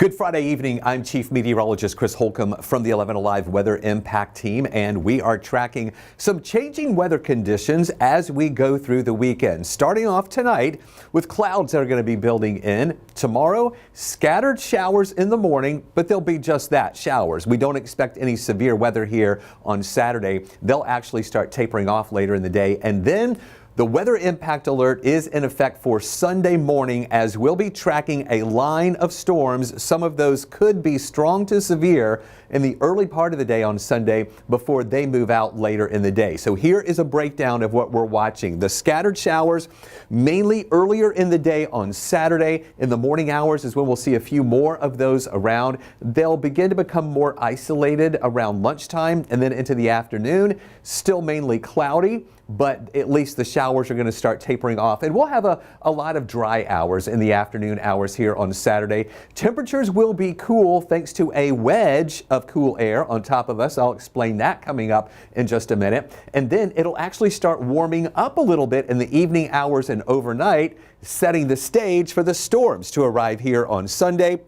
Good Friday evening. I'm Chief Meteorologist Chris Holcomb from the 11 Alive Weather Impact Team, and we are tracking some changing weather conditions as we go through the weekend. Starting off tonight with clouds that are going to be building in. Tomorrow, scattered showers in the morning, but they'll be just that, showers. We don't expect any severe weather here on Saturday. They'll actually start tapering off later in the day, and then the weather impact alert is in effect for Sunday morning as we'll be tracking a line of storms. Some of those could be strong to severe in the early part of the day on Sunday before they move out later in the day. So here is a breakdown of what we're watching. The scattered showers mainly earlier in the day on Saturday. In the morning hours is when we'll see a few more of those around. They'll begin to become more isolated around lunchtime and then into the afternoon. Still mainly cloudy, but at least the showers are going to start tapering off. And we'll have a lot of dry hours in the afternoon hours here on Saturday. Temperatures will be cool thanks to a wedge of cool air on top of us. I'll explain that coming up in just a minute. And then it'll actually start warming up a little bit in the evening hours and overnight, setting the stage for the storms to arrive here on Sunday.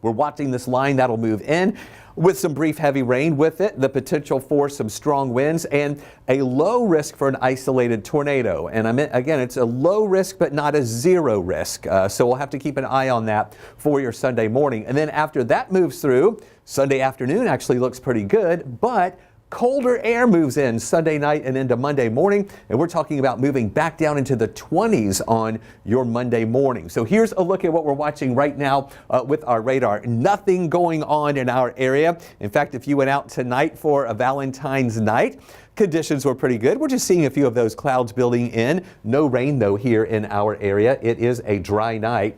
We're watching this line that'll move in with some brief heavy rain with it, the potential for some strong winds, and a low risk for an isolated tornado. And again, it's a low risk, but not a zero risk. So we'll have to keep an eye on that for your Sunday morning. And then after that moves through, Sunday afternoon actually looks pretty good, but colder air moves in Sunday night and into Monday morning, and we're talking about moving back down into the 20s on your Monday morning. So here's a look at what we're watching right now with our radar. Nothing going on in our area. In fact, if you went out tonight for a Valentine's night, conditions were pretty good. We're just seeing a few of those clouds building in. No rain, though, here in our area. It is a dry night.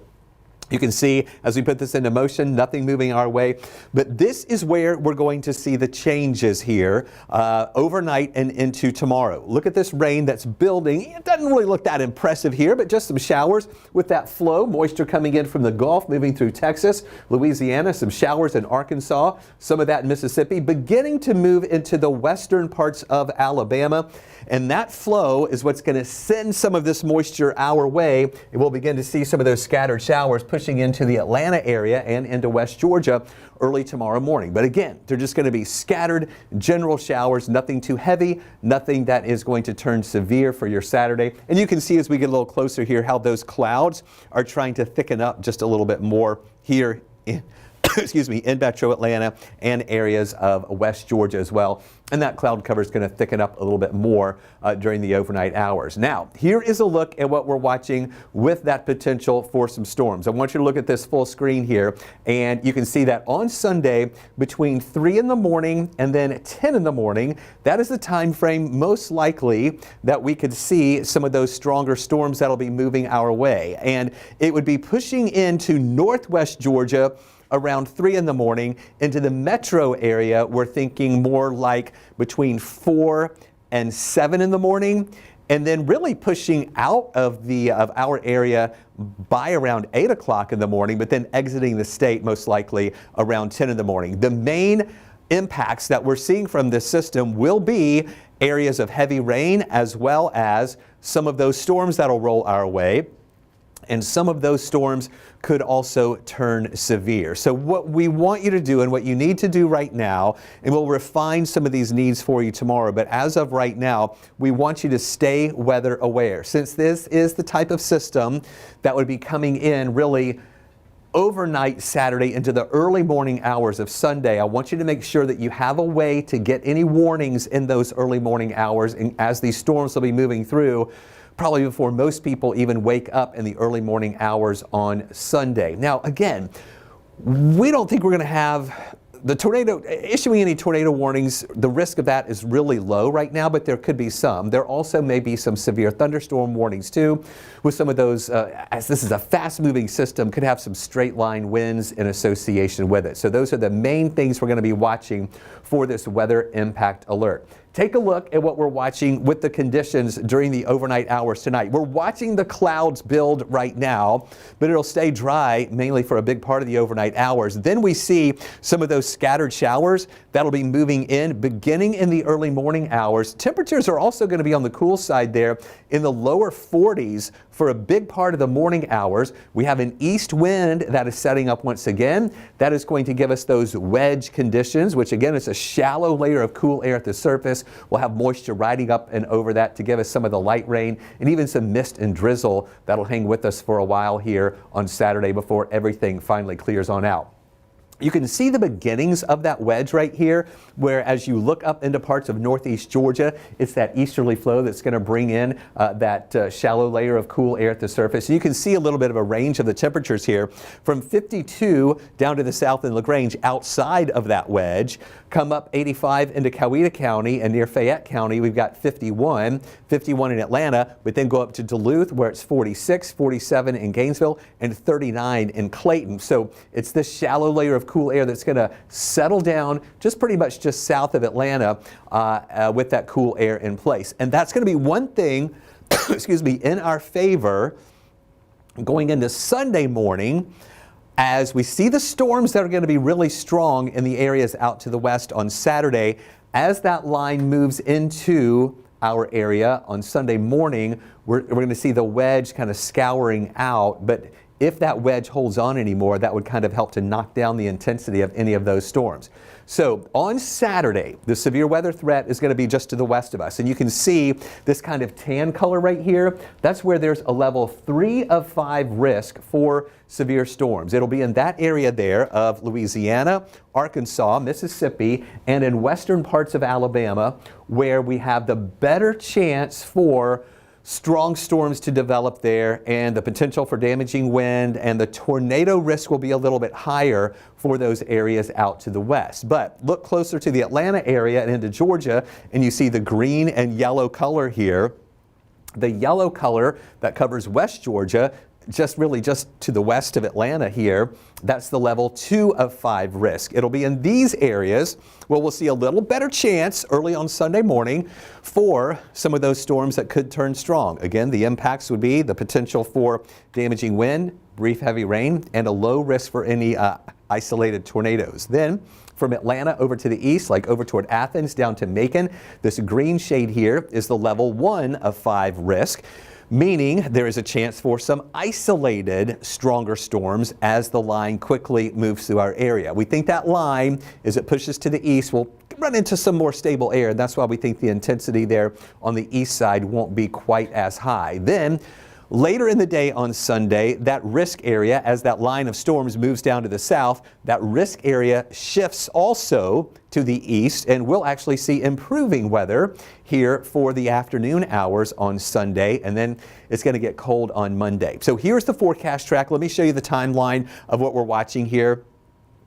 You can see as we put this into motion, nothing moving our way. But this is where we're going to see the changes here overnight and into tomorrow. Look at this rain that's building. It doesn't really look that impressive here, but just some showers with that flow. Moisture coming in from the Gulf, moving through Texas, Louisiana, some showers in Arkansas, some of that in Mississippi, beginning to move into the western parts of Alabama. And that flow is what's going to send some of this moisture our way. And we'll begin to see some of those scattered showers pushing into the Atlanta area and into West Georgia early tomorrow morning. But again, they're just going to be scattered general showers, nothing too heavy, nothing that is going to turn severe for your Saturday. And you can see as we get a little closer here how those clouds are trying to thicken up just a little bit more here in in Metro Atlanta and areas of West Georgia as well. And that cloud cover is going to thicken up a little bit more during the overnight hours. Now, here is a look at what we're watching with that potential for some storms. I want you to look at this full screen here, and you can see that on Sunday between 3 in the morning and then 10 in the morning, that is the time frame most likely that we could see some of those stronger storms that'll be moving our way. And it would be pushing into northwest Georgia around 3 in the morning. Into the metro area, we're thinking more like between 4 and 7 in the morning, and then really pushing out of our area by around 8 o'clock in the morning, but then exiting the state most likely around 10 in the morning. The main impacts that we're seeing from this system will be areas of heavy rain, as well as some of those storms that'll roll our way. And some of those storms could also turn severe. So what we want you to do and what you need to do right now, and we'll refine some of these needs for you tomorrow, but as of right now, we want you to stay weather aware. Since this is the type of system that would be coming in really overnight Saturday into the early morning hours of Sunday, I want you to make sure that you have a way to get any warnings in those early morning hours and as these storms will be moving through, probably before most people even wake up in the early morning hours on Sunday. Now, again, we don't think we're going to have issuing any tornado warnings. The risk of that is really low right now, but there could be some. There also may be some severe thunderstorm warnings too, with some of those, as this is a fast-moving system, could have some straight-line winds in association with it. So those are the main things we're going to be watching for this weather impact alert. take a look at what we're watching with the conditions during the overnight hours tonight. We're watching the clouds build right now, but it'll stay dry mainly for a big part of the overnight hours. Then we see some of those scattered showers that'll be moving in beginning in the early morning hours. Temperatures are also going to be on the cool side there in the lower 40s for a big part of the morning hours. We have an east wind that is setting up once again. That is going to give us those wedge conditions, which again is a shallow layer of cool air at the surface. We'll have moisture riding up and over that to give us some of the light rain and even some mist and drizzle that'll hang with us for a while here on Saturday before everything finally clears on out. You can see the beginnings of that wedge right here, where as you look up into parts of northeast Georgia, it's that easterly flow that's going to bring in that shallow layer of cool air at the surface. And you can see a little bit of a range of the temperatures here from 52 down to the south in LaGrange outside of that wedge. Come up 85 into Coweta County and near Fayette County, we've got 51 in Atlanta, but then go up to Duluth where it's 46, 47 in Gainesville, and 39 in Clayton. So it's this shallow layer of cool air that's going to settle down just pretty much just south of Atlanta with that cool air in place. And that's going to be one thing, excuse me, in our favor going into Sunday morning, as we see the storms that are going to be really strong in the areas out to the west on Saturday. As that line moves into our area on Sunday morning, we're going to see the wedge kind of scouring out. But if that wedge holds on anymore, that would kind of help to knock down the intensity of any of those storms. So on Saturday, the severe weather threat is going to be just to the west of us. And you can see this kind of tan color right here. That's where there's a level 3 of 5 risk for severe storms. It'll be in that area there of Louisiana, Arkansas, Mississippi, and in western parts of Alabama, where we have the better chance for strong storms to develop there, and the potential for damaging wind and the tornado risk will be a little bit higher for those areas out to the west. But look closer to the Atlanta area and into Georgia, and you see the green and yellow color here. The yellow color that covers West Georgia, just to the west of Atlanta here, that's the level 2 of 5 risk. It'll be in these areas where we'll see a little better chance early on Sunday morning for some of those storms that could turn strong. Again, the impacts would be the potential for damaging wind, brief heavy rain, and a low risk for any isolated tornadoes. Then from Atlanta over to the east, like over toward Athens down to Macon, this green shade here is the level 1 of 5 risk, meaning there is a chance for some isolated stronger storms as the line quickly moves through our area. We think that line, as it pushes to the east, will run into some more stable air. That's why we think the intensity there on the east side won't be quite as high. Then later in the day on Sunday, that risk area, as that line of storms moves down to the south, that risk area shifts also to the east, and we'll actually see improving weather here for the afternoon hours on Sunday, and then it's going to get cold on Monday. So here's the forecast track. Let me show you the timeline of what we're watching here.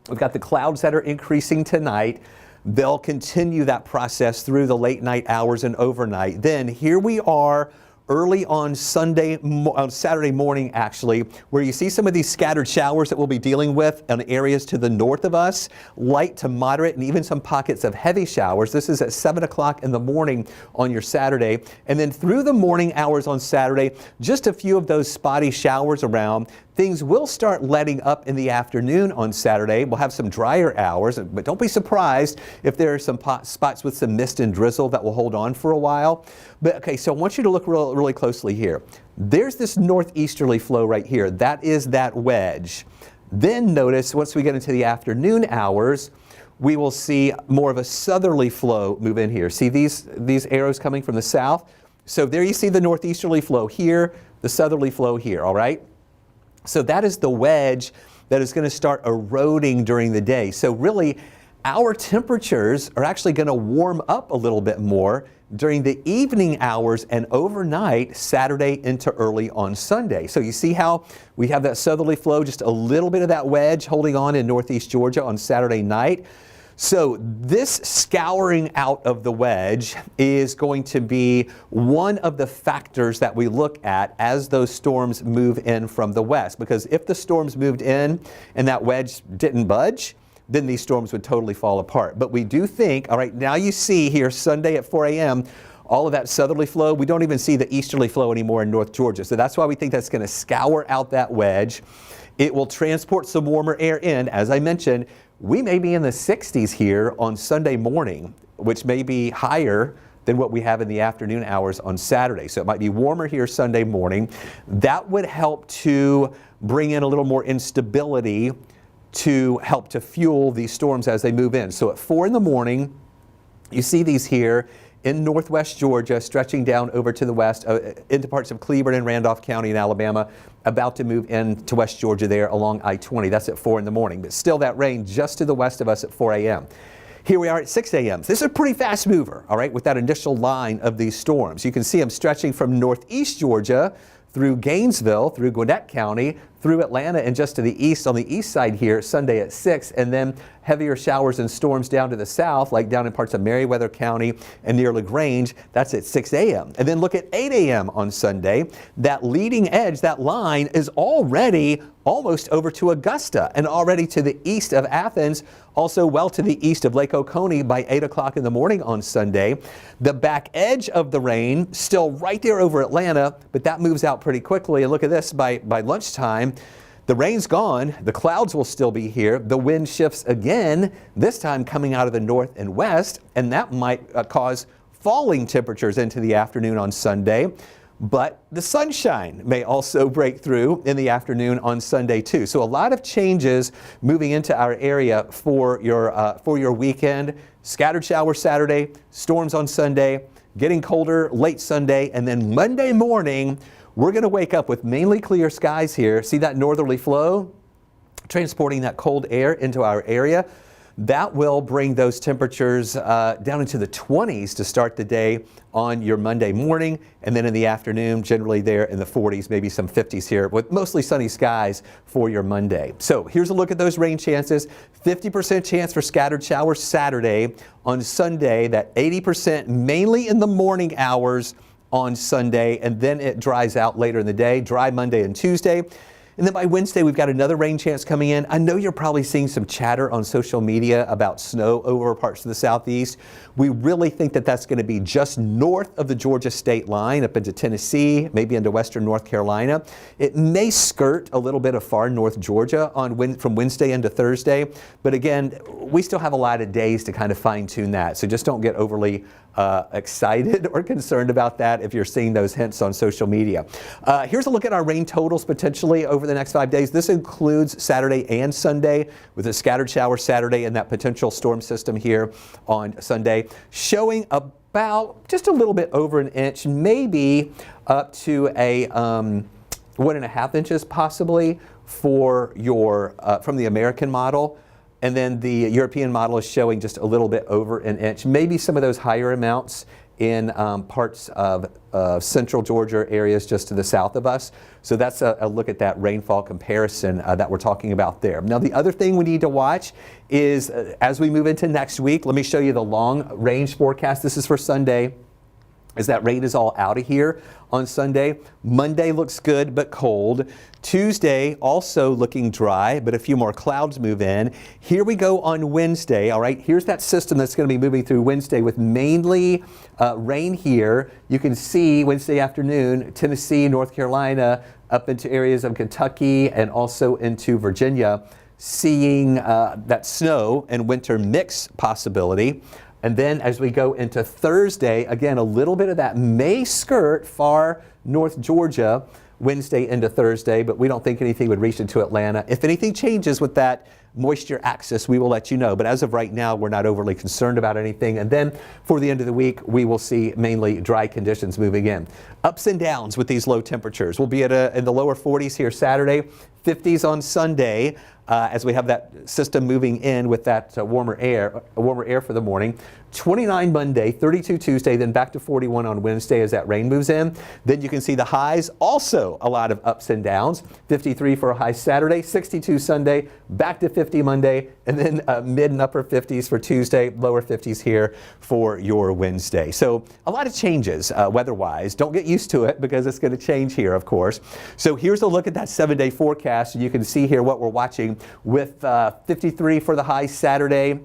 We've got the clouds that are increasing tonight. They'll continue that process through the late night hours and overnight. Then here we are early on Saturday morning, actually, where you see some of these scattered showers that we'll be dealing with in areas to the north of us, light to moderate, and even some pockets of heavy showers. This is at 7 o'clock in the morning on your Saturday. And then through the morning hours on Saturday, just a few of those spotty showers around. Things will start letting up in the afternoon on Saturday. We'll have some drier hours, but don't be surprised if there are some spots with some mist and drizzle that will hold on for a while. But okay, so I want you to look really closely here. There's this northeasterly flow right here. That is that wedge. Then notice once we get into the afternoon hours, we will see more of a southerly flow move in here. See these arrows coming from the south? So there you see the northeasterly flow here, the southerly flow here, all right? So that is the wedge that is going to start eroding during the day. So really, our temperatures are actually going to warm up a little bit more during the evening hours and overnight Saturday into early on Sunday. So you see how we have that southerly flow, just a little bit of that wedge holding on in northeast Georgia on Saturday night. So this scouring out of the wedge is going to be one of the factors that we look at as those storms move in from the west. Because if the storms moved in and that wedge didn't budge, then these storms would totally fall apart. But we do think, all right, now you see here Sunday at 4 a.m., all of that southerly flow. We don't even see the easterly flow anymore in North Georgia. So that's why we think that's going to scour out that wedge. It will transport some warmer air in. As I mentioned, we may be in the 60s here on Sunday morning, which may be higher than what we have in the afternoon hours on Saturday. So it might be warmer here Sunday morning. That would help to bring in a little more instability to help to fuel these storms as they move in. So at 4 in the morning, you see these here in northwest Georgia, stretching down over to the west, into parts of Cleburne and Randolph County in Alabama, about to move into West Georgia there along I-20. That's at 4 in the morning, but still that rain just to the west of us at 4 a.m. Here we are at 6 a.m. This is a pretty fast mover, all right, with that initial line of these storms. You can see them stretching from northeast Georgia through Gainesville, through Gwinnett County, through Atlanta, and just to the east on the east side here Sunday at 6, and then heavier showers and storms down to the south, like down in parts of Meriwether County and near LaGrange. That's at 6 a.m. And then look at 8 a.m. on Sunday. That leading edge, that line is already almost over to Augusta and already to the east of Athens, also well to the east of Lake Oconee by 8 o'clock in the morning on Sunday. The back edge of the rain still right there over Atlanta, but that moves out pretty quickly. And look at this, by lunchtime, the rain's gone, the clouds will still be here, the wind shifts again, this time coming out of the north and west, and that might cause falling temperatures into the afternoon on Sunday. But the sunshine may also break through in the afternoon on Sunday too. So a lot of changes moving into our area for your weekend. Scattered showers Saturday, storms on Sunday, getting colder late Sunday, and then Monday morning, we're going to wake up with mainly clear skies here. See that northerly flow transporting that cold air into our area? That will bring those temperatures down into the 20s to start the day on your Monday morning, and then in the afternoon, generally there in the 40s, maybe some 50s here, with mostly sunny skies for your Monday. So here's a look at those rain chances. 50% chance for scattered showers Saturday. On Sunday, that 80% mainly in the morning hours on Sunday, and then it dries out later in the day. Dry Monday and Tuesday. And then by Wednesday, we've got another rain chance coming in. I know you're probably seeing some chatter on social media about snow over parts of the southeast. We really think that that's going to be just north of the Georgia state line, up into Tennessee, maybe into western North Carolina. It may skirt a little bit of far north Georgia from Wednesday into Thursday. But again, we still have a lot of days to kind of fine tune that. So just don't get overly excited or concerned about that if you're seeing those hints on social media. Here's a look at our rain totals potentially over the next 5 days. This includes Saturday and Sunday, with a scattered shower Saturday and that potential storm system here on Sunday, showing about just a little bit over an inch, maybe up to a 1.5 inches possibly for your from the American model. And then the European model is showing just a little bit over an inch, maybe some of those higher amounts in parts of central Georgia areas just to the south of us. So that's a look at that rainfall comparison that we're talking about there. Now, the other thing we need to watch is as we move into next week, let me show you the long range forecast. This is for Sunday, as that rain is all out of here on Sunday. Monday looks good but cold. Tuesday also looking dry, but a few more clouds move in. Here we go on Wednesday. All right, here's that system that's going to be moving through Wednesday with mainly rain here. You can see Wednesday afternoon, Tennessee, North Carolina, up into areas of Kentucky and also into Virginia, seeing that snow and winter mix possibility. And then as we go into Thursday, again, a little bit of that may skirt far north Georgia Wednesday into Thursday, but we don't think anything would reach into Atlanta. If anything changes with that moisture axis, we will let you know. But as of right now, we're not overly concerned about anything. And then for the end of the week, we will see mainly dry conditions moving in. Ups and downs with these low temperatures. We'll be at in the lower 40s here Saturday, 50s on Sunday. As we have that system moving in with that warmer air for the morning. 29 Monday, 32 Tuesday, then back to 41 on Wednesday as that rain moves in. Then you can see the highs, also a lot of ups and downs. 53 for a high Saturday, 62 Sunday, back to 50 Monday, and then mid and upper 50s for Tuesday, lower 50s here for your Wednesday. So a lot of changes weather-wise. Don't get used to it because it's going to change here, of course. So here's a look at that 7-day forecast. You can see here what we're watching morning with 53 for the high Saturday.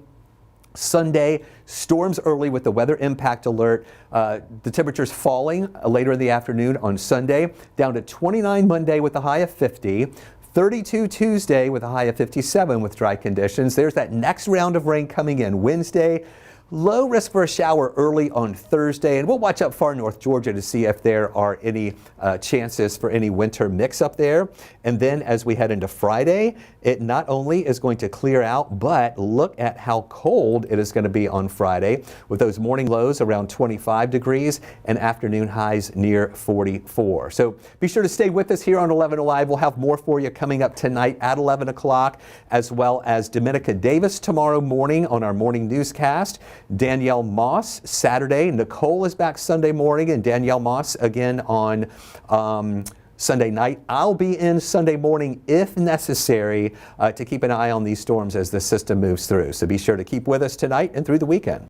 Sunday, storms early with the weather impact alert. The temperatures falling later in the afternoon on Sunday, down to 29 Monday with a high of 50. 32 Tuesday with a high of 57 with dry conditions. There's that next round of rain coming in Wednesday. Low risk for a shower early on Thursday, and we'll watch up far north Georgia to see if there are any chances for any winter mix up there. And then as we head into Friday, it not only is going to clear out, but look at how cold it is going to be on Friday with those morning lows around 25 degrees and afternoon highs near 44. So be sure to stay with us here on 11 Alive. We'll have more for you coming up tonight at 11 o'clock, as well as Dominica Davis tomorrow morning on our morning newscast. Danielle Moss Saturday. Nicole is back Sunday morning, and Danielle Moss again on Sunday night. I'll be in Sunday morning if necessary to keep an eye on these storms as the system moves through. So be sure to keep with us tonight and through the weekend.